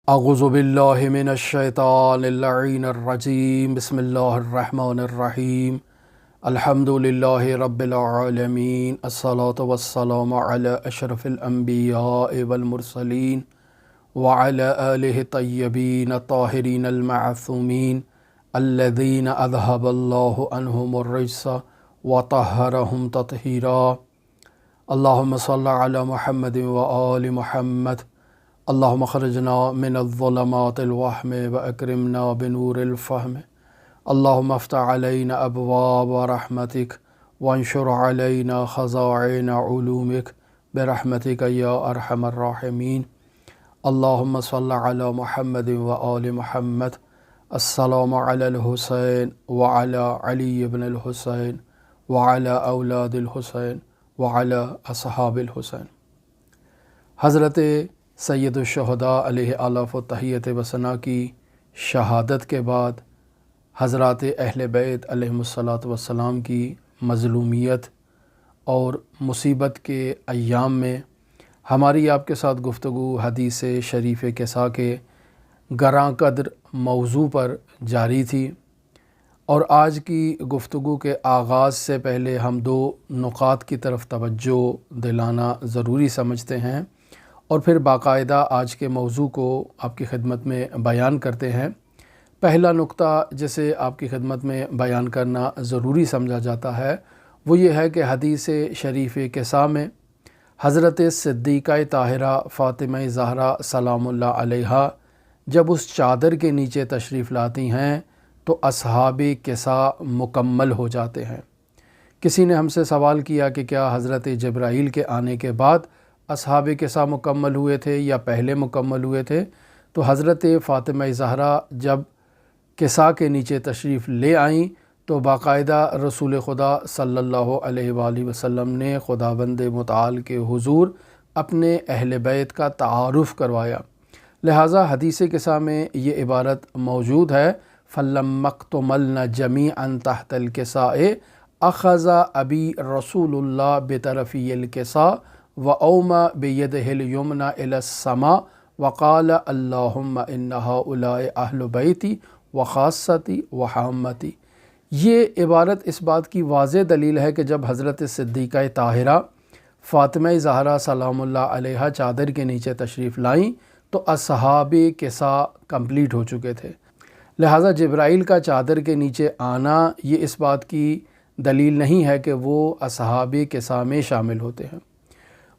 اعوذ باللہ من الشیطان اللعین الرجیم بسم اللہ الرحمن الرحیم الحمد للہ رب العالمین الصلاة والسلام علی اشرف الانبیاء والمرسلین وعلی آلہ الطیبین الطاہرین المعصومین الذین اذہب اللہ عنہم الرجس وطہرہم تطہیرا اللہم صلی علی محمد وآل محمد اللہم اخرجنا من الظلمات الوہم واکرمنا بنور الفہم اللہم افتح علینا ابواب رحمتک وانشر علینا خزائن علومک برحمتک یا ارحم الراحمین اللہم صلی علی محمد وآل محمد السلام علی الحسین وعلی علی بن الحسین وعلی اولاد الحسین وعلی اصحاب الحسین۔ حضرت سید الشہداء علیہ آلاف و تحیت و ثنا کی شہادت کے بعد حضرات اہل بیت علیہم الصلاۃ والسلام کی مظلومیت اور مصیبت کے ایام میں ہماری آپ کے ساتھ گفتگو حدیث شریف کسا کے گراں قدر موضوع پر جاری تھی، اور آج کی گفتگو کے آغاز سے پہلے ہم دو نقاط کی طرف توجہ دلانا ضروری سمجھتے ہیں اور پھر باقاعدہ آج کے موضوع کو آپ کی خدمت میں بیان کرتے ہیں۔ پہلا نقطہ جسے آپ کی خدمت میں بیان کرنا ضروری سمجھا جاتا ہے وہ یہ ہے کہ حدیث شریف کسا میں حضرت صدیقہ طاہرہ فاطمہ زہرا سلام اللہ علیہا جب اس چادر کے نیچے تشریف لاتی ہیں تو اصحاب کسا مکمل ہو جاتے ہیں۔ کسی نے ہم سے سوال کیا کہ کیا حضرت جبرائیل کے آنے کے بعد اصحاب کسا مکمل ہوئے تھے یا پہلے مکمل ہوئے تھے؟ تو حضرت فاطمہ زہرا جب کسا کے نیچے تشریف لے آئیں تو باقاعدہ رسول خدا صلی اللہ علیہ وآلہ وسلم نے خداوند متعال کے حضور اپنے اہل بیت کا تعارف کروایا، لہٰذا حدیث کسا میں یہ عبارت موجود ہے فَلَمَّا اكْتُمَلْنَ جَمِيعًا تَحْتَ الْكِسَاءِ أَخَذَ أَبِي رسول اللہ بِطَرَفِيِ الْكِسَاءِ وَأَوْمَى بِيَدِهِ الْيُمْنَى إِلَى السَّمَاءِ وَقَالَ اللَّهُمَّ إِنَّ هؤلاء أَهْلُ بَيْتِي وَخَاصَّتِي وَحَامَّتِي۔ یہ عبارت اس بات کی واضح دلیل ہے کہ جب حضرت صدیقہ طاہرہ فاطمہ زہرا سلام اللہ علیہا چادر کے نیچے تشریف لائیں تو اصحاب کسا کمپلیٹ ہو چکے تھے، لہٰذا جبرائیل کا چادر کے نیچے آنا یہ اس بات کی دلیل نہیں ہے کہ وہ اصحاب کسا میں شامل ہوتے ہیں۔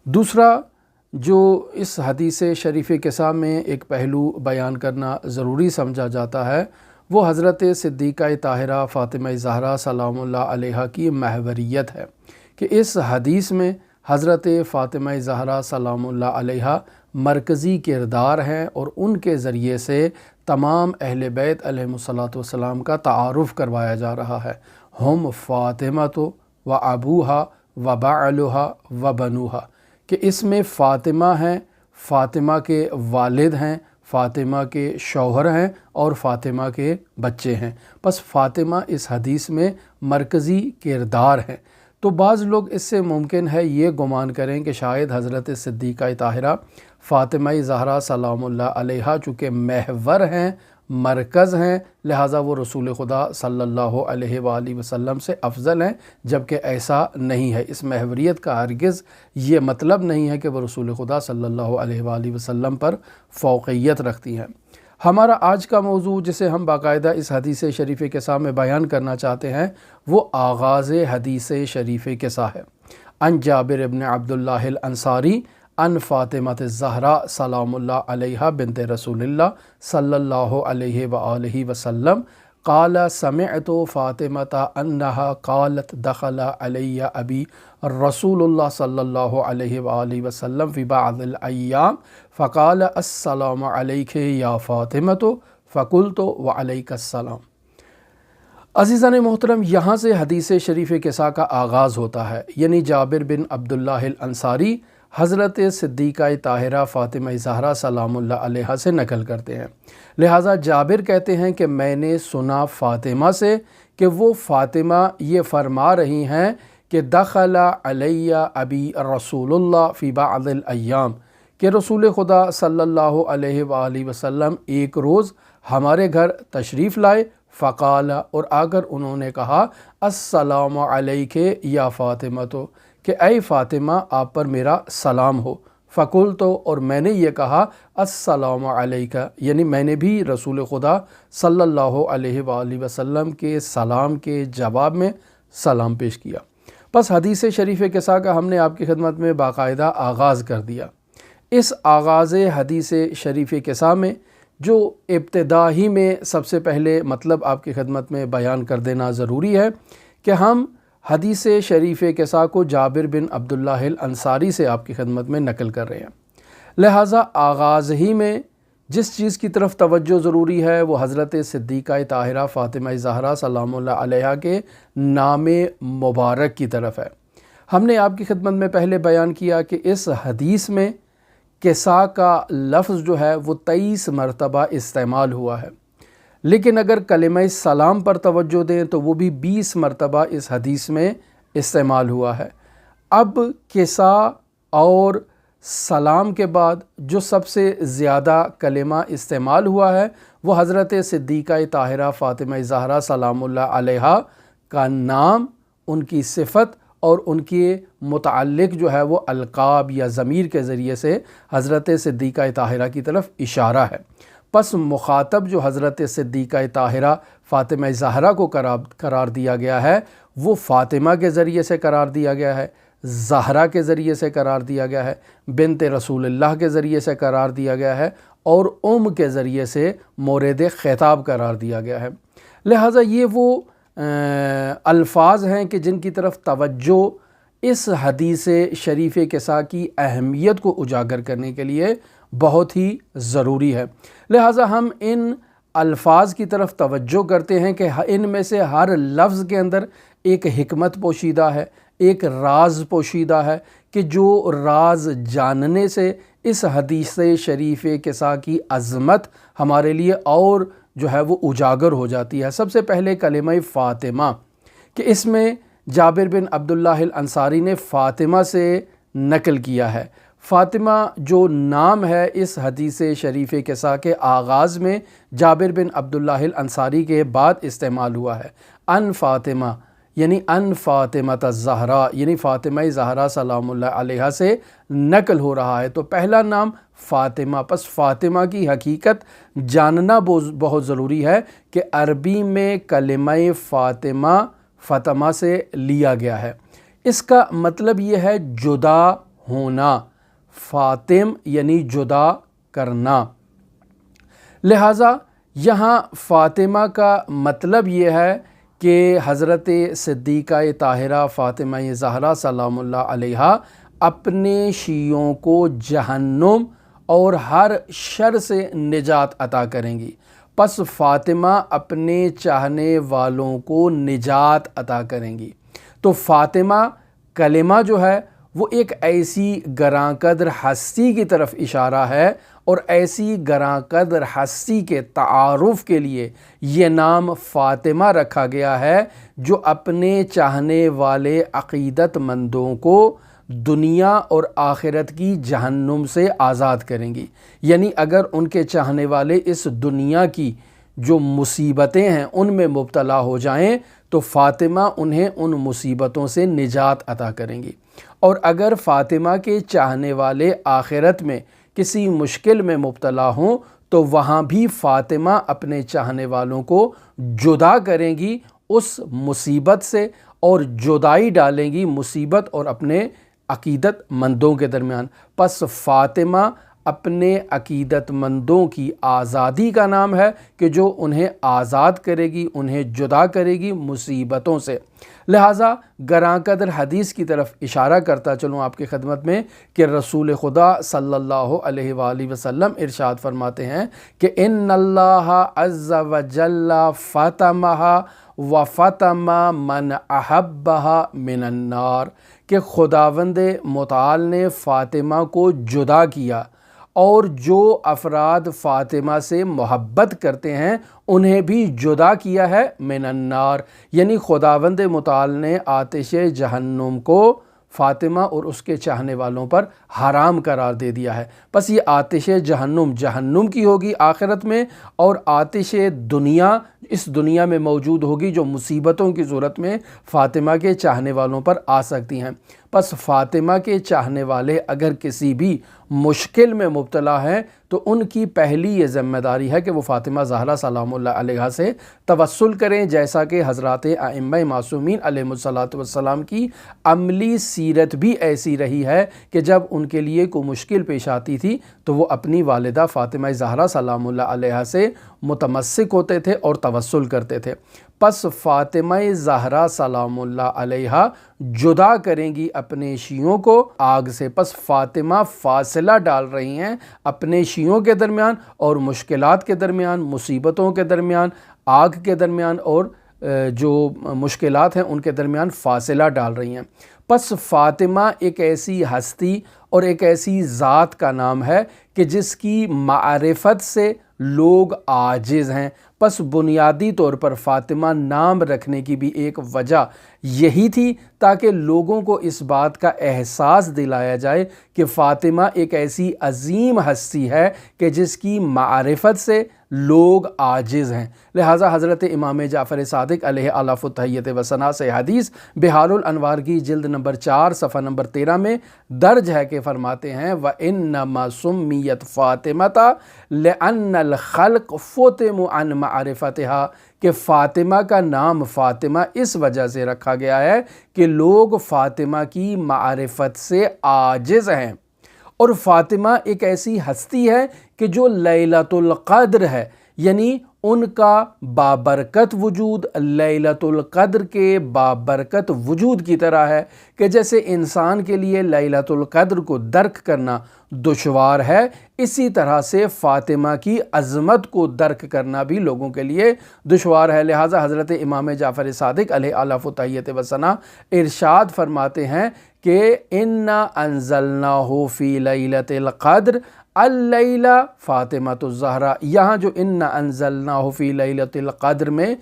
دوسرا جو اس حدیث شریف کسا میں ایک پہلو بیان کرنا ضروری سمجھا جاتا ہے وہ حضرت صدیقہ طاہرہ فاطمہ زہرا سلام اللہ علیہا کی محوریت ہے کہ اس حدیث میں حضرت فاطمہ زہرا سلام اللہ علیہا مرکزی کردار ہیں اور ان کے ذریعے سے تمام اہل بیت علیہم الصلاۃ والسلام کا تعارف کروایا جا رہا ہے۔ ہم فاطمہ و ابوہا و بعلہا و بنوہا، کہ اس میں فاطمہ ہیں، فاطمہ کے والد ہیں، فاطمہ کے شوہر ہیں اور فاطمہ کے بچے ہیں، بس فاطمہ اس حدیث میں مرکزی کردار ہیں۔ تو بعض لوگ اس سے ممکن ہے یہ گمان کریں کہ شاید حضرت صدیقہ طاہرہ فاطمہ زہرا سلام اللہ علیہا چونکہ محور ہیں، مرکز ہیں، لہٰذا وہ رسول خدا صلی اللہ علیہ وآلہ وسلم سے افضل ہیں، جبکہ ایسا نہیں ہے۔ اس محوریت کا ہرگز یہ مطلب نہیں ہے کہ وہ رسول خدا صلی اللہ علیہ وآلہ وسلم پر فوقیت رکھتی ہیں۔ ہمارا آج کا موضوع جسے ہم باقاعدہ اس حدیث شریف کسا میں بیان کرنا چاہتے ہیں وہ آغاز حدیث شریف کسا ہے۔ عن جابر بن عبداللہ الانصاری ان فاطمہ الزہرا سلام اللہ علیہا بنت رسول اللہ صلی اللہ علیہ وآلہ وسلم قال سمعت فاطمہ انہا قالت دخل علی ابی رسول اللہ صلی اللہ علیہ وآلہ وسلم فی بعض الایام فقال السلام علیک یا فاطمہ فقلت وعلیک السلام۔ عزیزان محترم، یہاں سے حدیث شریف کسا کا آغاز ہوتا ہے، یعنی جابر بن عبداللہ الانصاری حضرت صدیقہ طاہرہ فاطمہ زہرا سلام اللہ علیہا سے نقل کرتے ہیں، لہٰذا جابر کہتے ہیں کہ میں نے سنا فاطمہ سے کہ وہ فاطمہ یہ فرما رہی ہیں کہ دخل علی ابی رسول اللہ فی بعض الایام، کہ رسول خدا صلی اللہ علیہ وآلہ وسلم ایک روز ہمارے گھر تشریف لائے، فقال، اور آ کر انہوں نے کہا، السلام علیک یا فاطمہ، تو کہ اے فاطمہ آپ پر میرا سلام ہو۔ فقلت، اور میں نے یہ کہا، السلام علیکہ، یعنی میں نے بھی رسول خدا صلی اللہ علیہ وآلہ وسلم کے سلام کے جواب میں سلام پیش کیا۔ پس حدیث شریف قصہ کا ہم نے آپ کی خدمت میں باقاعدہ آغاز کر دیا۔ اس آغاز حدیث شریف قصہ میں جو ابتدا ہی میں سب سے پہلے مطلب آپ کی خدمت میں بیان کر دینا ضروری ہے کہ ہم حدیث شریف قصہ کو جابر بن عبداللہ الانصاری سے آپ کی خدمت میں نقل کر رہے ہیں، لہٰذا آغاز ہی میں جس چیز کی طرف توجہ ضروری ہے وہ حضرت صدیقہ طاہرہ فاطمہ زہرا سلام اللہ علیہا کے نام مبارک کی طرف ہے۔ ہم نے آپ کی خدمت میں پہلے بیان کیا کہ اس حدیث میں قصہ کا لفظ جو ہے وہ 23 مرتبہ استعمال ہوا ہے، لیکن اگر کلمہ سلام پر توجہ دیں تو وہ بھی 20 مرتبہ اس حدیث میں استعمال ہوا ہے۔ اب قصہ اور سلام کے بعد جو سب سے زیادہ کلمہ استعمال ہوا ہے وہ حضرت صدیقہ طاہرہ فاطمہ زہرا سلام اللہ علیہا کا نام، ان کی صفت اور ان کے متعلق جو ہے وہ القاب یا ضمیر کے ذریعے سے حضرت صدیقہ طاہرہ کی طرف اشارہ ہے۔ پس مخاطب جو حضرت صدیقہ طاہرہ فاطمہ زہرا کو قرار دیا گیا ہے وہ فاطمہ کے ذریعے سے قرار دیا گیا ہے، زہرا کے ذریعے سے قرار دیا گیا ہے، بنت رسول اللہ کے ذریعے سے قرار دیا گیا ہے، اور کے ذریعے سے مورد خطاب قرار دیا گیا ہے۔ لہٰذا یہ وہ الفاظ ہیں کہ جن کی طرف توجہ اس حدیث شریف قصہ کی اہمیت کو اجاگر کرنے کے لیے بہت ہی ضروری ہے۔ لہٰذا ہم ان الفاظ کی طرف توجہ کرتے ہیں کہ ان میں سے ہر لفظ کے اندر ایک حکمت پوشیدہ ہے، ایک راز پوشیدہ ہے کہ جو راز جاننے سے اس حدیث شریف قصہ کی عظمت ہمارے لیے اور جو ہے وہ اجاگر ہو جاتی ہے۔ سب سے پہلے کلمہ فاطمہ، کہ اس میں جابر بن عبداللہ الانصاری نے فاطمہ سے نقل کیا ہے۔ فاطمہ جو نام ہے اس حدیث شریف قصہ کے آغاز میں جابر بن عبداللہ الانصاری کے بعد استعمال ہوا ہے۔ ان فاطمہ یعنی ان فاطمہ الزہرا، یعنی فاطمہ زہرا سلام اللہ علیہا سے نقل ہو رہا ہے، تو پہلا نام فاطمہ۔ پس فاطمہ کی حقیقت جاننا بہت ضروری ہے کہ عربی میں کلمہ فاطمہ سے لیا گیا ہے۔ اس کا مطلب یہ ہے جدا ہونا، فاطم یعنی جدا کرنا۔ لہٰذا یہاں فاطمہ کا مطلب یہ ہے کہ حضرت صدیقہ طاہرہ فاطمہ زہرا سلام اللہ علیہا اپنے شیعوں کو جہنم اور ہر شر سے نجات عطا کریں گی، پس فاطمہ اپنے چاہنے والوں کو نجات عطا کریں گی۔ تو فاطمہ کلمہ جو ہے وہ ایک ایسی گراں قدر ہستی کی طرف اشارہ ہے، اور ایسی گراں قدر ہستی کے تعارف کے لیے یہ نام فاطمہ رکھا گیا ہے جو اپنے چاہنے والے عقیدت مندوں کو دنیا اور آخرت کی جہنم سے آزاد کریں گی۔ یعنی اگر ان کے چاہنے والے اس دنیا کی جو مصیبتیں ہیں ان میں مبتلا ہو جائیں تو فاطمہ انہیں ان مصیبتوں سے نجات عطا کریں گی، اور اگر فاطمہ کے چاہنے والے آخرت میں کسی مشکل میں مبتلا ہوں تو وہاں بھی فاطمہ اپنے چاہنے والوں کو جدا کریں گی اس مصیبت سے، اور جدائی ڈالیں گی مصیبت اور اپنے عقیدت مندوں کے درمیان۔ پس فاطمہ اپنے عقیدت مندوں کی آزادی کا نام ہے کہ جو انہیں آزاد کرے گی، انہیں جدا کرے گی مصیبتوں سے۔ لہٰذا گراں قدر حدیث کی طرف اشارہ کرتا چلوں آپ کی خدمت میں کہ رسول خدا صلی اللہ علیہ وآلہ وسلم ارشاد فرماتے ہیں کہ ان اللہ عز وجل فاطمہ وفاطمہ من احبہ من النار، کہ خداوند متعال نے فاطمہ کو جدا کیا اور جو افراد فاطمہ سے محبت کرتے ہیں انہیں بھی جدا کیا ہے من النار، یعنی خداوند متعال نے آتش جہنم کو فاطمہ اور اس کے چاہنے والوں پر حرام قرار دے دیا ہے۔ بس یہ آتش جہنم کی ہوگی آخرت میں، اور آتش دنیا اس دنیا میں موجود ہوگی، جو مصیبتوں کی صورت میں فاطمہ کے چاہنے والوں پر آ سکتی ہیں۔ بس فاطمہ کے چاہنے والے اگر کسی بھی مشکل میں مبتلا ہیں تو ان کی پہلی یہ ذمہ داری ہے کہ وہ فاطمہ زہرا سلام اللہ علیہا سے توسل کریں، جیسا کہ حضرات ائمہ معصومین علیہم الصلاۃ والسلام کی عملی سیرت بھی ایسی رہی ہے کہ جب ان کے لیے کوئی مشکل پیش آتی تھی تو وہ اپنی والدہ فاطمہ زہرا سلام اللہ علیہا سے متمسک ہوتے تھے اور توسل کرتے تھے۔ پس فاطمہ زہرا سلام اللہ علیہا جدا کریں گی اپنے شیعوں کو آگ سے۔ پس فاطمہ فاصلہ ڈال رہی ہیں اپنے شیعوں کے درمیان اور مشکلات کے درمیان، مصیبتوں کے درمیان، آگ کے درمیان، اور جو مشکلات ہیں ان کے درمیان فاصلہ ڈال رہی ہیں۔ پس فاطمہ ایک ایسی ہستی اور ایک ایسی ذات کا نام ہے کہ جس کی معرفت سے لوگ عاجز ہیں۔ پس بنیادی طور پر فاطمہ نام رکھنے کی بھی ایک وجہ یہی تھی تاکہ لوگوں کو اس بات کا احساس دلایا جائے کہ فاطمہ ایک ایسی عظیم ہستی ہے کہ جس کی معرفت سے لوگ عاجز ہیں۔ لہٰذا حضرت امام جعفر صادق علیہ الاف التحیت و ثنا سے حدیث بحار الانوار کی جلد نمبر 4 صفحہ نمبر 13 میں درج ہے کہ فرماتے ہیں وَإِنَّمَا سُمِّيَتْ فَاطِمَةً لِأَنَّ الْخَلْقَ فُتِمُ عَنْ مَعْرِفَتِهَا، کہ فاطمہ کا نام فاطمہ اس وجہ سے رکھا گیا ہے کہ لوگ فاطمہ کی معرفت سے عاجز ہیں۔ اور فاطمہ ایک ایسی ہستی ہے کہ جو لیلۃ القدر ہے، یعنی ان کا بابرکت وجود لیلۃ القدر کے بابرکت وجود کی طرح ہے کہ جیسے انسان کے لیے لیلۃ القدر کو درک کرنا دشوار ہے، اسی طرح سے فاطمہ کی عظمت کو درک کرنا بھی لوگوں کے لیے دشوار ہے۔ لہٰذا حضرت امام جعفر صادق علیہ الاف التحیت و ثنا ارشاد فرماتے ہیں کہ اِنَّا أَنزَلْنَاهُ فِي لَيْلَةِ الْقَدْرِ اللیلہ فاطمہ الزہرا، یہاں جو اِنَّا أَنزَلْنَاهُ فِي لَيْلَةِ الْقَدْرِ میں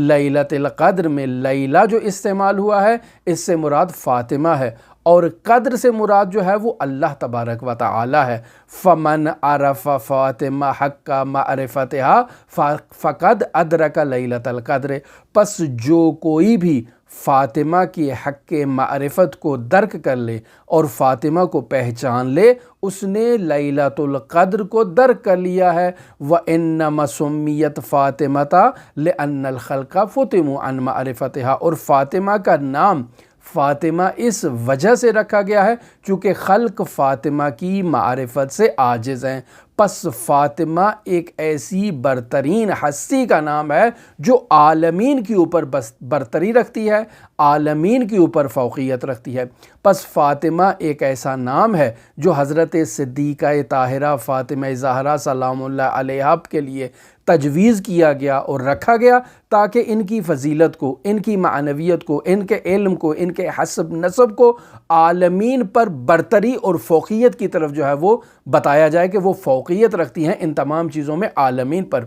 لیلۃ القدر میں لیلہ جو استعمال ہوا ہے اس سے مراد فاطمہ ہے، اور قدر سے مراد جو ہے وہ اللہ تبارک و تعالی ہے۔ فمن عرف فاطمہ حق معرفتها فقد ادرک لیلۃ القدر، پس جو کوئی بھی فاطمہ کی حق معرفت کو درک کر لے اور فاطمہ کو پہچان لے، اس نے لیلۃ القدر کو درک کر لیا ہے۔ وَإِنَّمَا سُمِّيَتْ فَاطِمَةً لِأَنَّ الْخَلْقَ فُتِمُوا عَنْ مَعْرِفَتِهَا، اور فاطمہ کا نام فاطمہ اس وجہ سے رکھا گیا ہے چونکہ خلق فاطمہ کی معرفت سے عاجز ہیں۔ پس فاطمہ ایک ایسی برترین ہستی کا نام ہے جو عالمین کے اوپر برتری رکھتی ہے، عالمین کے اوپر فوقیت رکھتی ہے۔ پس فاطمہ ایک ایسا نام ہے جو حضرت صدیقہ طاہرہ فاطمہ زہرا سلام اللہ علیہا کے لیے تجویز کیا گیا اور رکھا گیا تاکہ ان کی فضیلت کو، ان کی معنویت کو، ان کے علم کو، ان کے حسب نسب کو عالمین پر برتری اور فوقیت کی طرف جو ہے وہ بتایا جائے کہ وہ فوقیت رکھتی ہیں ان تمام چیزوں میں عالمین پر۔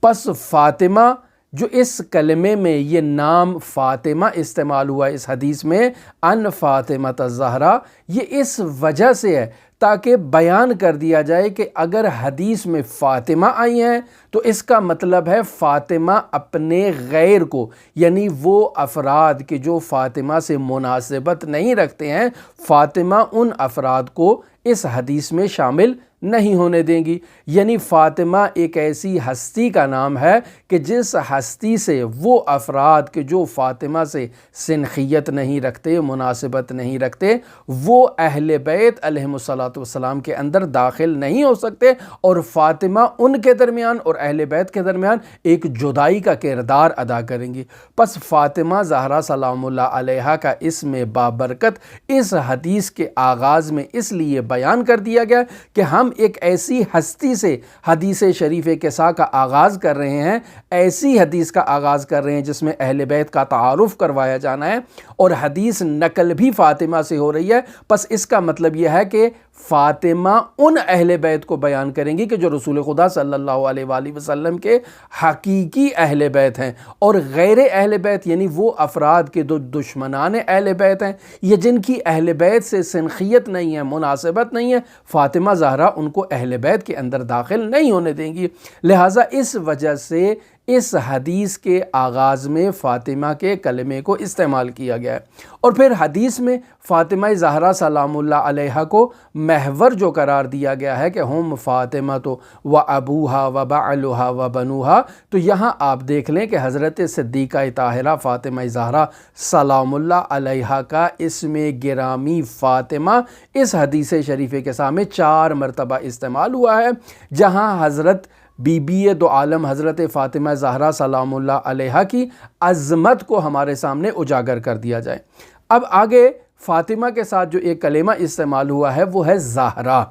پس فاطمہ جو اس کلمے میں یہ نام فاطمہ استعمال ہوا اس حدیث میں ان فاطمہ الزہرا، یہ اس وجہ سے ہے تاکہ بیان کر دیا جائے کہ اگر حدیث میں فاطمہ آئی ہیں تو اس کا مطلب ہے فاطمہ اپنے غیر کو، یعنی وہ افراد کہ جو فاطمہ سے مناسبت نہیں رکھتے ہیں، فاطمہ ان افراد کو اس حدیث میں شامل نہیں ہونے دیں گی۔ یعنی فاطمہ ایک ایسی ہستی کا نام ہے کہ جس ہستی سے وہ افراد کہ جو فاطمہ سے سنخیت نہیں رکھتے، مناسبت نہیں رکھتے، وہ اہل بیت علیہم الصلاۃ والسلام کے اندر داخل نہیں ہو سکتے، اور فاطمہ ان کے درمیان اور اہل بیت کے درمیان ایک جدائی کا کردار ادا کریں گی۔ پس فاطمہ زہرا سلام اللہ علیہا کا اسم بابرکت اس حدیث کے آغاز میں اس لیے بیان کر دیا گیا کہ ہم ایک ایسی ہستی سے حدیث شریف کسا کا آغاز کر رہے ہیں، ایسی حدیث کا آغاز کر رہے ہیں جس میں اہل بیت کا تعارف کروایا جانا ہے، اور حدیث نقل بھی فاطمہ سے ہو رہی ہے۔ پس اس کا مطلب یہ ہے کہ فاطمہ ان اہل بیت کو بیان کریں گی کہ جو رسول خدا صلی اللہ علیہ وآلہ وسلم کے حقیقی اہل بیت ہیں، اور غیر اہل بیت یعنی وہ افراد کے دشمنان اہل بیت ہیں یا جن کی اہل بیت سے سنخیت نہیں ہے، مناسبت نہیں ہے، فاطمہ زہرا ان کو اہل بیت کے اندر داخل نہیں ہونے دیں گی۔ لہٰذا اس وجہ سے اس حدیث کے آغاز میں فاطمہ کے کلمے کو استعمال کیا گیا ہے، اور پھر حدیث میں فاطمہ زہرا سلام اللہ علیہا کو محور جو قرار دیا گیا ہے کہ ہم فاطمہ تو و ابوہا و بعلہا و بنوہا، تو یہاں آپ دیکھ لیں کہ حضرت صدیقہ طاہرہ فاطمہ زہرا سلام اللہ علیہا کا اسم گرامی فاطمہ اس حدیث شریفے کے سامنے 4 مرتبہ استعمال ہوا ہے، جہاں حضرت بی بی دو عالم حضرت فاطمہ زہرا سلام اللہ علیہا کی عظمت کو ہمارے سامنے اجاگر کر دیا جائے۔ اب آگے فاطمہ کے ساتھ جو ایک کلمہ استعمال ہوا ہے وہ ہے زہرا۔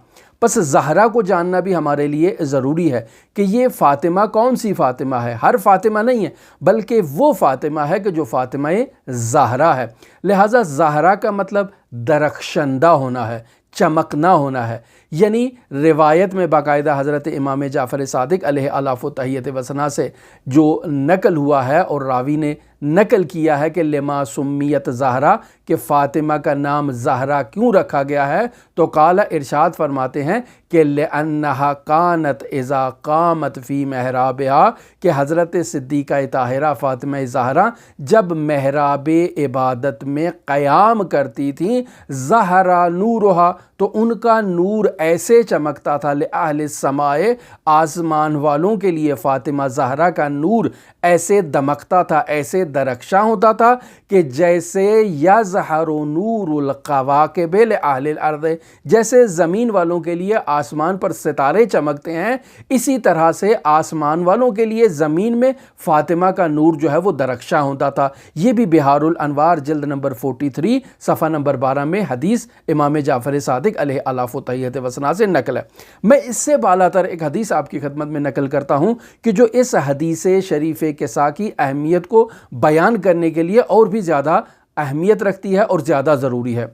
پس زہرا کو جاننا بھی ہمارے لیے ضروری ہے کہ یہ فاطمہ کون سی فاطمہ ہے۔ ہر فاطمہ نہیں ہے، بلکہ وہ فاطمہ ہے کہ جو فاطمہ زہرا ہے۔ لہٰذا زہرا کا مطلب درخشندہ ہونا ہے، چمکنا ہونا ہے، یعنی روایت میں باقاعدہ حضرت امام جعفر صادق علیہ الاف و تحیت و ثنا سے جو نقل ہوا ہے اور راوی نے نقل کیا ہے کہ لما سمیت زہرا، کہ فاطمہ کا نام زہرا کیوں رکھا گیا ہے، تو قال ارشاد فرماتے ہیں کہ لأنہا کانت اذا قامت فی محرابہا، کہ حضرت صدیقہ طاہرہ فاطمہ زہرا جب محراب عبادت میں قیام کرتی تھیں، زہرا نورہا، تو ان کا نور ایسے چمکتا تھا، لأہل السماء، آسمان والوں کے لیے فاطمہ زہرا کا نور ایسے دمکتا تھا، ایسے درخشاں ہوتا تھا کہ جیسے یظہر نور القواکب لأہل الارض، جیسے زمین والوں کے لیے آسمان پر ستارے چمکتے ہیں، اسی طرح سے آسمان والوں کے لیے زمین میں فاطمہ کا نور جو ہے وہ درخشاں ہوتا تھا۔ یہ بھی بہار الانوار جلد نمبر 43 صفحہ نمبر 12 میں حدیث امام جعفر صادق علیہ الاف و تحیت و ثنا سے نقل ہے۔ میں اس سے بالاتر ایک حدیث آپ کی خدمت میں نقل کرتا ہوں کہ جو اس حدیث شریف کسا کی اہمیت کو بیان کرنے کے لیے اور بھی زیادہ اہمیت رکھتی ہے اور زیادہ ضروری ہے۔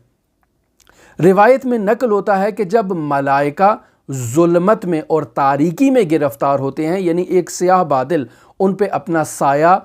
روایت میں نقل ہوتا ہے کہ جب ملائکہ ظلمت میں اور تاریکی میں گرفتار ہوتے ہیں، یعنی ایک سیاہ بادل ان پہ اپنا سایہ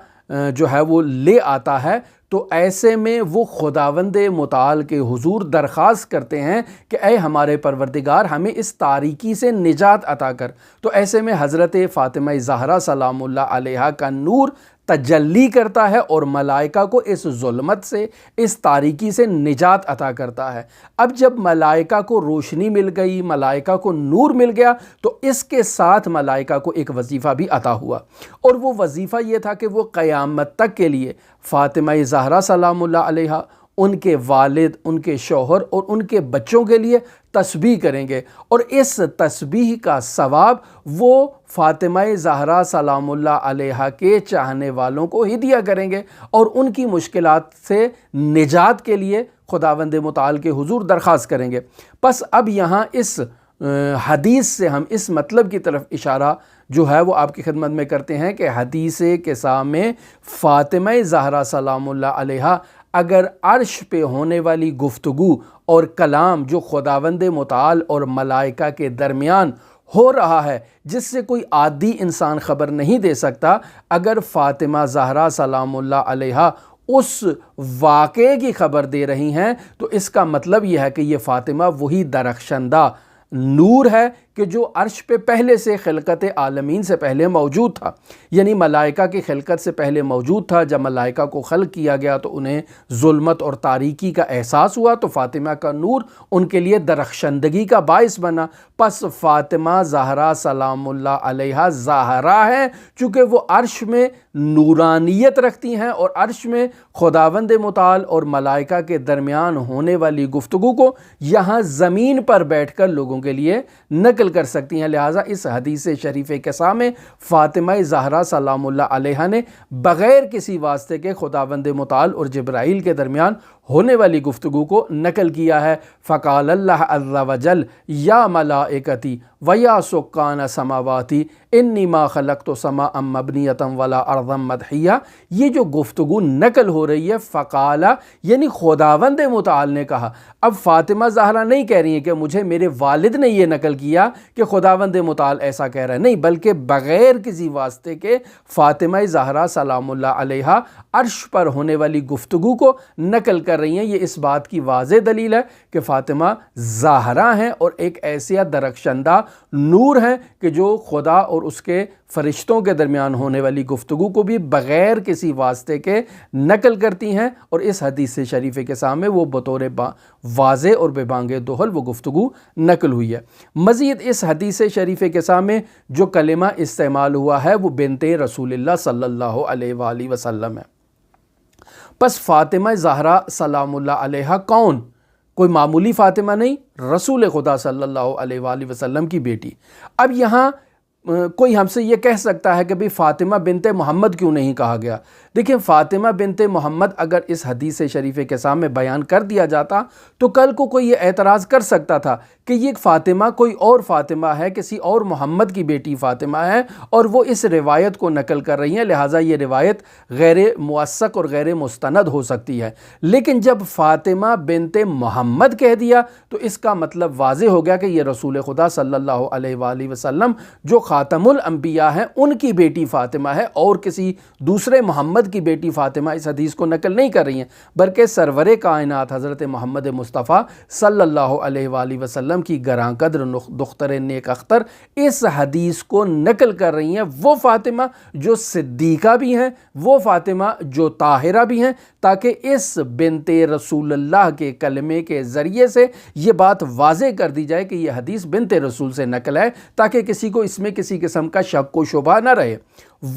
جو ہے وہ لے آتا ہے، تو ایسے میں وہ خداوند متعال کے حضور درخواست کرتے ہیں کہ اے ہمارے پروردگار ہمیں اس تاریکی سے نجات عطا کر۔ تو ایسے میں حضرت فاطمہ زہرا سلام اللہ علیہا کا نور تجلی کرتا ہے اور ملائکہ کو اس ظلمت سے، اس تاریکی سے نجات عطا کرتا ہے۔ اب جب ملائکہ کو روشنی مل گئی، ملائکہ کو نور مل گیا، تو اس کے ساتھ ملائکہ کو ایک وظیفہ بھی عطا ہوا، اور وہ وظیفہ یہ تھا کہ وہ قیامت تک کے لیے فاطمہ زہرا سلام اللہ علیہا، ان کے والد، ان کے شوہر اور ان کے بچوں کے لیے تسبیح کریں گے، اور اس تسبیح کا ثواب وہ فاطمہ زہرا سلام اللہ علیہا کے چاہنے والوں کو ہدیہ کریں گے، اور ان کی مشکلات سے نجات کے لیے خداوند متعال کے حضور درخواست کریں گے۔ پس اب یہاں اس حدیث سے ہم اس مطلب کی طرف اشارہ جو ہے وہ آپ کی خدمت میں کرتے ہیں کہ حدیث قصہ میں فاطمہ زہرا سلام اللہ علیہا اگر عرش پہ ہونے والی گفتگو اور کلام جو خداوند متعال اور ملائکہ کے درمیان ہو رہا ہے، جس سے کوئی عادی انسان خبر نہیں دے سکتا، اگر فاطمہ زہرا سلام اللہ علیہا اس واقعے کی خبر دے رہی ہیں، تو اس کا مطلب یہ ہے کہ یہ فاطمہ وہی درخشندہ نور ہے کہ جو عرش پہ پہلے سے خلقت عالمین سے پہلے موجود تھا، یعنی ملائکہ کی خلقت سے پہلے موجود تھا۔ جب ملائکہ کو خلق کیا گیا تو انہیں ظلمت اور تاریکی کا احساس ہوا، تو فاطمہ کا نور ان کے لیے درخشندگی کا باعث بنا۔ پس فاطمہ زہرا سلام اللہ علیہا زہرا ہے، چونکہ وہ عرش میں نورانیت رکھتی ہیں اور عرش میں خداوند متعال اور ملائکہ کے درمیان ہونے والی گفتگو کو یہاں زمین پر بیٹھ کر لوگوں کے لیے نقل کر سکتی ہیں۔ لہٰذا اس حدیث شریف قصہ میں فاطمہ زہرا سلام اللہ علیہا نے بغیر کسی واسطے کے خداوند متعال اور جبرائیل کے درمیان ہونے والی گفتگو کو نقل کیا ہے۔ فقال اللہ عز وجل یا ملائکتی و یا سکان سماواتی انی ما خلقت سماء مبنیۃ ولا ارضا مدحیہ، یہ جو گفتگو نقل ہو رہی ہے فقال یعنی خداوند متعال نے کہا۔ اب فاطمہ زہرا نہیں کہہ رہی ہیں کہ مجھے میرے والد نے یہ نقل کیا کہ خداوند متعال ایسا کہہ رہا ہے، نہیں، بلکہ بغیر کسی واسطے کے فاطمہ زہرا سلام اللہ علیہا عرش پر ہونے والی گفتگو کو نقل کر رہی ہیں۔ یہ اس بات کی واضح دلیل ہے کہ فاطمہ زہرا ہیں اور ایک ایسا درخشندہ نور ہیں کہ جو خدا اور اس کے فرشتوں کے درمیان ہونے والی گفتگو کو بھی بغیر کسی واسطے کے نقل کرتی ہیں، اور اس حدیث شریفے کے سامنے وہ بطور واضح اور بے بانگ دہل وہ گفتگو نقل ہوئی ہے۔ مزید اس حدیث شریفے کے سامنے جو کلمہ استعمال ہوا ہے وہ بنت رسول اللہ صلی اللہ علیہ وآلہ وسلم ہے۔ پس فاطمہ زہرا سلام اللہ علیہا کون؟ کوئی معمولی فاطمہ نہیں، رسول خدا صلی اللہ علیہ وآلہ وسلم کی بیٹی۔ اب یہاں کوئی ہم سے یہ کہہ سکتا ہے کہ بھئی فاطمہ بنت محمد کیوں نہیں کہا گیا؟ دیکھیں، فاطمہ بنت محمد اگر اس حدیث شریفے کے سامنے بیان کر دیا جاتا تو کل کو کوئی یہ اعتراض کر سکتا تھا کہ یہ فاطمہ کوئی اور فاطمہ ہے، کسی اور محمد کی بیٹی فاطمہ ہے، اور وہ اس روایت کو نقل کر رہی ہیں، لہٰذا یہ روایت غیر موثق اور غیر مستند ہو سکتی ہے۔ لیکن جب فاطمہ بنت محمد کہہ دیا تو اس کا مطلب واضح ہو گیا کہ یہ رسول خدا صلی اللہ علیہ وآلہ وسلم جو خاتم الانبیاء ہیں ان کی بیٹی فاطمہ ہے، اور کسی دوسرے محمد کی بیٹی فاطمہ اس حدیث کو نقل نہیں کر رہی ہیں، بلکہ سرور کائنات حضرت محمد مصطفیٰ صلی اللہ علیہ وآلہ وسلم کی گراں قدر دختر نیک اختر اس حدیث کو نقل کر رہی ہیں، وہ فاطمہ جو صدیقہ بھی ہیں، وہ فاطمہ جو طاہرہ بھی ہیں، تاکہ اس بنت رسول اللہ کے کلمے کے ذریعے سے یہ بات واضح کر دی جائے کہ یہ حدیث بنت رسول سے نقل ہے، تاکہ کسی کو اس میں کسی قسم کا شک و شبہ نہ رہے۔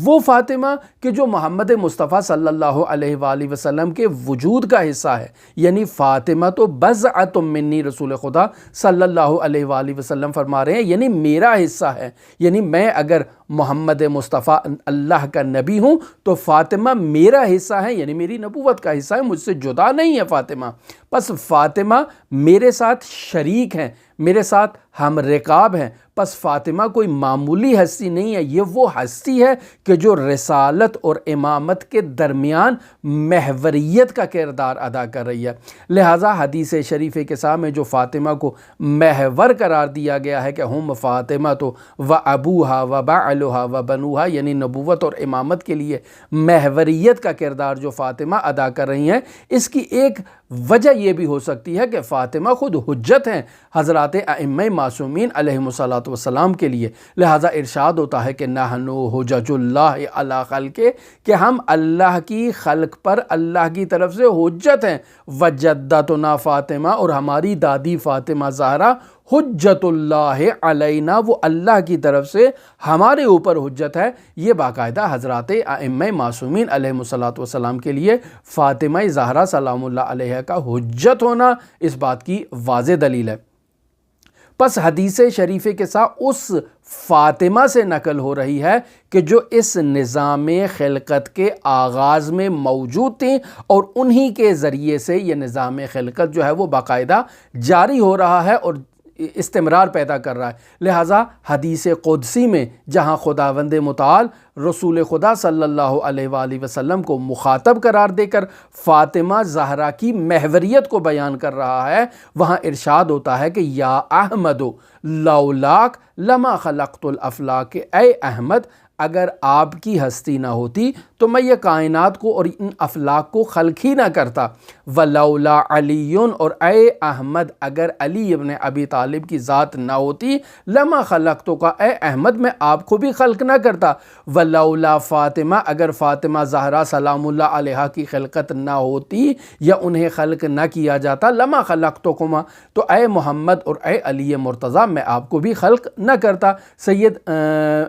وہ فاطمہ کہ جو محمد مصطفیٰ صلی اللہ علیہ وآلہ وسلم کے وجود کا حصہ ہے، یعنی فاطمہ تو بضعۃ منی، رسول خدا صلی اللہ علیہ وآلہ وسلم فرما رہے ہیں یعنی میرا حصہ ہے، یعنی میں اگر محمد مصطفیٰ اللہ کا نبی ہوں تو فاطمہ میرا حصہ ہے، یعنی میری نبوت کا حصہ ہے، مجھ سے جدا نہیں ہے فاطمہ۔ پس فاطمہ میرے ساتھ شریک ہیں، میرے ساتھ ہم رکاب ہیں۔ پس فاطمہ کوئی معمولی ہستی نہیں ہے، یہ وہ ہستی ہے کہ جو رسالت اور امامت کے درمیان محوریت کا کردار ادا کر رہی ہے۔ لہٰذا حدیث شریفے کے سامنے جو فاطمہ کو محور قرار دیا گیا ہے کہ ہم فاطمہ تو و ابوہا و بعلہا و بنوہا، یعنی نبوت اور امامت کے لیے محوریت کا کردار جو فاطمہ ادا کر رہی ہیں، اس کی ایک وجہ یہ بھی ہو سکتی ہے کہ فاطمہ خود حجت ہیں حضرات ائمہ معصومین علیہم الصلاۃ والسلام کے لیے۔ لہٰذا ارشاد ہوتا ہے کہ نحنو حجج اللہ علی خلقہ، کہ ہم اللہ کی خلق پر اللہ کی طرف سے حجت ہیں۔ وجدتنا فاطمہ، اور ہماری دادی فاطمہ زہرا حجت اللہ علینا، وہ اللہ کی طرف سے ہمارے اوپر حجت ہے۔ یہ باقاعدہ حضرات ائمہ معصومین علیہم الصلاۃ والسلام کے لیے فاطمہ زہرا سلام اللہ علیہ کا حجت ہونا اس بات کی واضح دلیل ہے۔ پس حدیث شریفے کے ساتھ اس فاطمہ سے نقل ہو رہی ہے کہ جو اس نظام خلقت کے آغاز میں موجود تھیں، اور انہی کے ذریعے سے یہ نظام خلقت جو ہے وہ باقاعدہ جاری ہو رہا ہے اور استمرار پیدا کر رہا ہے۔ لہٰذا حدیث قدسی میں جہاں خداوند متعال رسول خدا صلی اللہ علیہ وآلہ وسلم کو مخاطب قرار دے کر فاطمہ زہرا کی محوریت کو بیان کر رہا ہے، وہاں ارشاد ہوتا ہے کہ یا احمد لولاک لما خلقت الافلاک، اے احمد اگر آپ کی ہستی نہ ہوتی تو میں یہ کائنات کو اور ان افلاک کو خلق ہی نہ کرتا۔ ولولا علی، اور اے احمد اگر علی ابن ابی طالب کی ذات نہ ہوتی، لما خلقتو کا، اے احمد میں آپ کو بھی خلق نہ کرتا۔ ولولا فاطمہ، اگر فاطمہ زہرا سلام اللہ علیہا کی خلقت نہ ہوتی یا انہیں خلق نہ کیا جاتا، لما خلقتکما، تو اے محمد اور اے علی مرتضیٰ میں آپ کو بھی خلق نہ کرتا۔ سید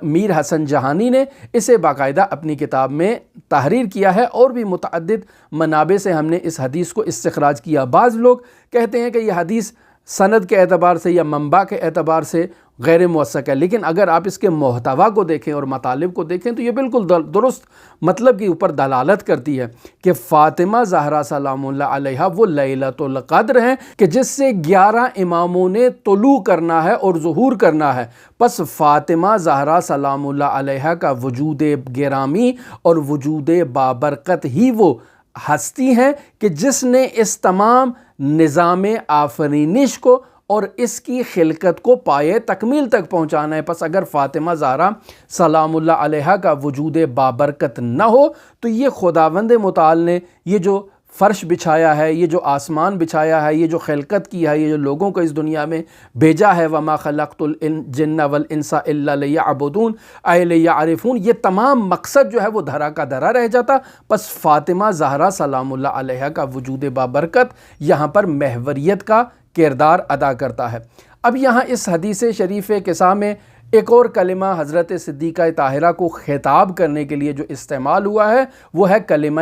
میر حسن جہانی نے اسے باقاعدہ اپنی کتاب میں تحریر کیا ہے، اور بھی متعدد منابع سے ہم نے اس حدیث کو استخراج کیا۔ بعض لوگ کہتے ہیں کہ یہ حدیث سند کے اعتبار سے یا منبع کے اعتبار سے غیر موثق ہے، لیکن اگر آپ اس کے محتوا کو دیکھیں اور مطالب کو دیکھیں تو یہ بالکل درست مطلب کے اوپر دلالت کرتی ہے کہ فاطمہ زہرا سلام اللہ علیہا وہ لیلۃ القدر ہیں کہ جس سے 11 اماموں نے طلوع کرنا ہے اور ظہور کرنا ہے۔ پس فاطمہ زہرا سلام اللہ علیہا کا وجود گرامی اور وجود بابرکت ہی وہ ہستی ہیں کہ جس نے اس تمام نظام آفرینش کو اور اس کی خلقت کو پائے تکمیل تک پہنچانا ہے۔ پس اگر فاطمہ زہرا سلام اللہ علیہا کا وجود بابرکت نہ ہو تو یہ خداوند متعال نے یہ جو فرش بچھایا ہے، یہ جو آسمان بچھایا ہے، یہ جو خلقت کی ہے، یہ جو لوگوں کو اس دنیا میں بھیجا ہے، وَمَا خَلَقْتُ الْجِنَّ وَالْإِنسَ إِلَّا لِيَعْبُدُونَ اَيْ لِيَعْرِفُونَ، یہ تمام مقصد جو ہے وہ دھرا کا دھرا رہ جاتا۔ پس فاطمہ زہرا سلام اللہ علیہا کا وجود بابرکت یہاں پر محوریت کا کردار ادا کرتا ہے۔ اب یہاں اس حدیث شریف قصہ میں ایک اور کلمہ حضرت صدیقہ طاہرہ کو خطاب کرنے کے لیے جو استعمال ہوا ہے وہ ہے کلمہ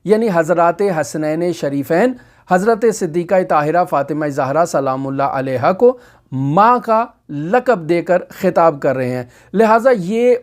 یعنی حضرات حسنین شریفین حضرت صدیقہ طاہرہ فاطمہ زہرا سلام اللہ علیہا کو ماں کا لقب دے کر خطاب کر رہے ہیں، لہٰذا یہ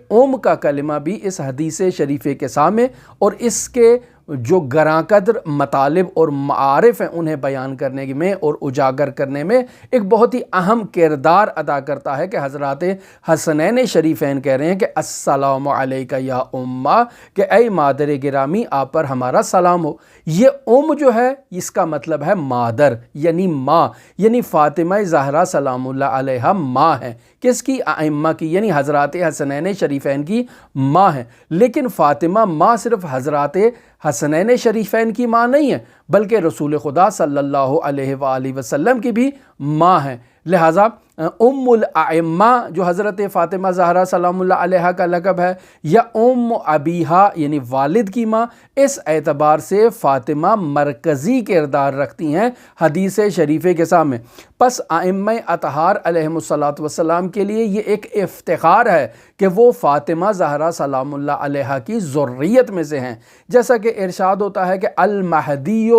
کا کلمہ بھی اس حدیث شریف کے سامنے اور اس کے جو گراں قدر مطالب اور معارف ہیں انہیں بیان کرنے میں اور اجاگر کرنے میں ایک بہت ہی اہم کردار ادا کرتا ہے کہ حضرات حسنین شریفین کہہ رہے ہیں کہ السلام علیکہ یا امہ، کہ اے مادر گرامی آپ پر ہمارا سلام ہو۔ یہ جو ہے اس کا مطلب ہے مادر یعنی ماں، یعنی فاطمہ زہرا سلام اللہ علیہا ماں ہے، کس کی؟ ائمہ کی، یعنی حضرات حسنین شریفین کی ماں ہے۔ لیکن فاطمہ ماں صرف حضرات حسنین شریفین کی ماں نہیں ہے بلکہ رسول خدا صلی اللہ علیہ وآلہ وسلم کی بھی ماں ہے، لہٰذا ام الائمہ جو حضرت فاطمہ زہرا سلام اللہ علیہا کا لقب ہے، یا ام ابیہا یعنی والد کی ماں، اس اعتبار سے فاطمہ مرکزی کردار رکھتی ہیں حدیث شریف کے سامنے۔ پس ائمہ اطہار علیہم الصلاۃ والسلام کے لیے یہ ایک افتخار ہے کہ وہ فاطمہ زہرا سلام اللہ علیہا کی ذریت میں سے ہیں، جیسا کہ ارشاد ہوتا ہے کہ المہدی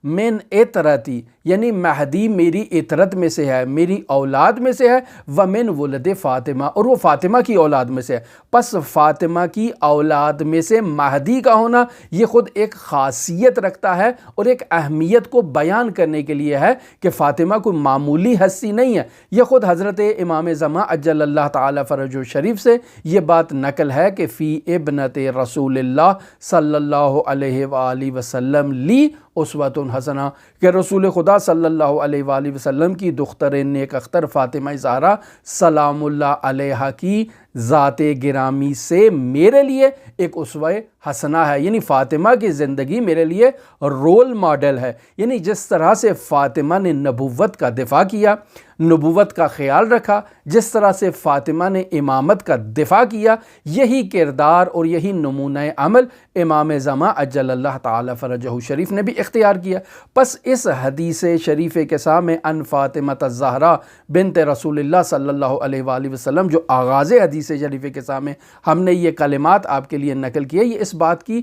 من اطرتی، یعنی مہدی میری اطرت میں سے ہے، میری اولاد میں سے ہے، ومن ولد فاطمہ، اور وہ فاطمہ کی اولاد میں سے ہے۔ پس فاطمہ کی اولاد میں سے مہدی کا ہونا یہ خود ایک خاصیت رکھتا ہے اور ایک اہمیت کو بیان کرنے کے لیے ہے کہ فاطمہ کوئی معمولی ہستی نہیں ہے۔ یہ خود حضرت امام زمان عجل اللہ تعالی فرجہ شریف سے یہ بات نقل ہے کہ فی ابنت رسول اللہ صلی اللہ علیہ وآلہ وسلم لی اسوۃ حسنہ، کہ رسول خدا صلی اللہ علیہ وآلہ وسلم کی دختر نیک اختر فاطمہ زہرا سلام اللہ علیہا کی ذات گرامی سے میرے لیے ایک اسوہ حسنہ ہے، یعنی فاطمہ کی زندگی میرے لیے رول ماڈل ہے۔ یعنی جس طرح سے فاطمہ نے نبوت کا دفاع کیا، نبوت کا خیال رکھا، جس طرح سے فاطمہ نے امامت کا دفاع کیا، یہی کردار اور یہی نمونہ عمل امام زمان عجل اللہ تعالی فرجہ شریف نے بھی اختیار کیا۔ پس اس حدیث شریف کے سامنے ان فاطمہ الزہرا بنت رسول اللہ صلی اللہ علیہ وآلہ وسلم جو آغاز حدیث شریف کے سامنے ہم نے یہ کلمات آپ کے لیے نقل کیے، یہ اس بات کی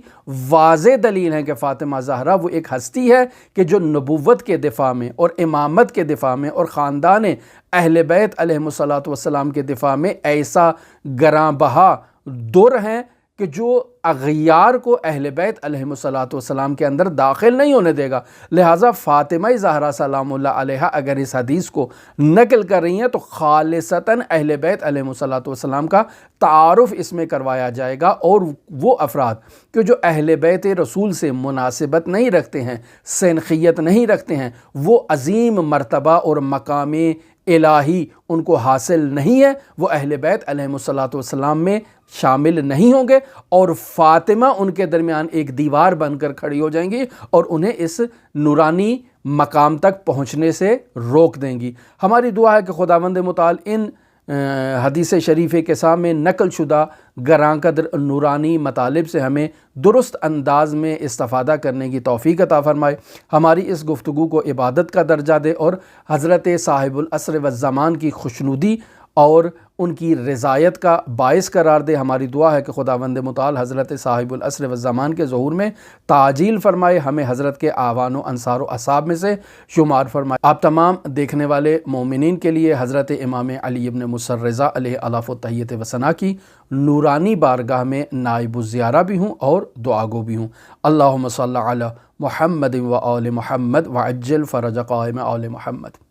واضح دلیل ہے کہ فاطمہ زہرا وہ ایک ہستی ہے کہ جو نبوت کے دفاع میں اور امامت کے دفاع میں اور خاندان اہل بیت علیہم الصلاۃ والسلام کے دفاع میں ایسا گراں بہا در ہیں کہ جو اغیار کو اہل بیت علیہم الصلاۃ والسلام کے اندر داخل نہیں ہونے دے گا۔ لہٰذا فاطمہ زہرا سلام اللہ علیہا اگر اس حدیث کو نقل کر رہی ہیں تو خالصتاً اہل بیت علیہم الصلاۃ والسلام کا تعارف اس میں کروایا جائے گا، اور وہ افراد کہ جو اہل بیت رسول سے مناسبت نہیں رکھتے ہیں، سنخیت نہیں رکھتے ہیں، وہ عظیم مرتبہ اور مقام الہی ان کو حاصل نہیں ہے، وہ اہل بیت علیہم الصلاۃ والسلام میں شامل نہیں ہوں گے، اور فاطمہ ان کے درمیان ایک دیوار بن کر کھڑی ہو جائیں گی اور انہیں اس نورانی مقام تک پہنچنے سے روک دیں گی۔ ہماری دعا ہے کہ خداوند متعال ان حدیث شریف کے سامنے نقل شدہ گراں قدر نورانی مطالب سے ہمیں درست انداز میں استفادہ کرنے کی توفیق عطا فرمائے، ہماری اس گفتگو کو عبادت کا درجہ دے اور حضرت صاحب العصر والزمان کی خوشنودی اور ان کی رضایت کا باعث قرار دے۔ ہماری دعا ہے کہ خداوند متعال حضرت صاحب العصر والزمان کے ظہور میں تعجیل فرمائے، ہمیں حضرت کے اعوان و انصار و اصحاب میں سے شمار فرمائے۔ آپ تمام دیکھنے والے مومنین کے لیے حضرت امام علی ابن موسیٰ الرضا علیہ الاف و تحیت و ثنا کی نورانی بارگاہ میں نائب الزیارہ بھی ہوں اور دعاگو بھی ہوں۔ اللہم صلی علی محمد و آل محمد وعجل فرج قائم آل محمد۔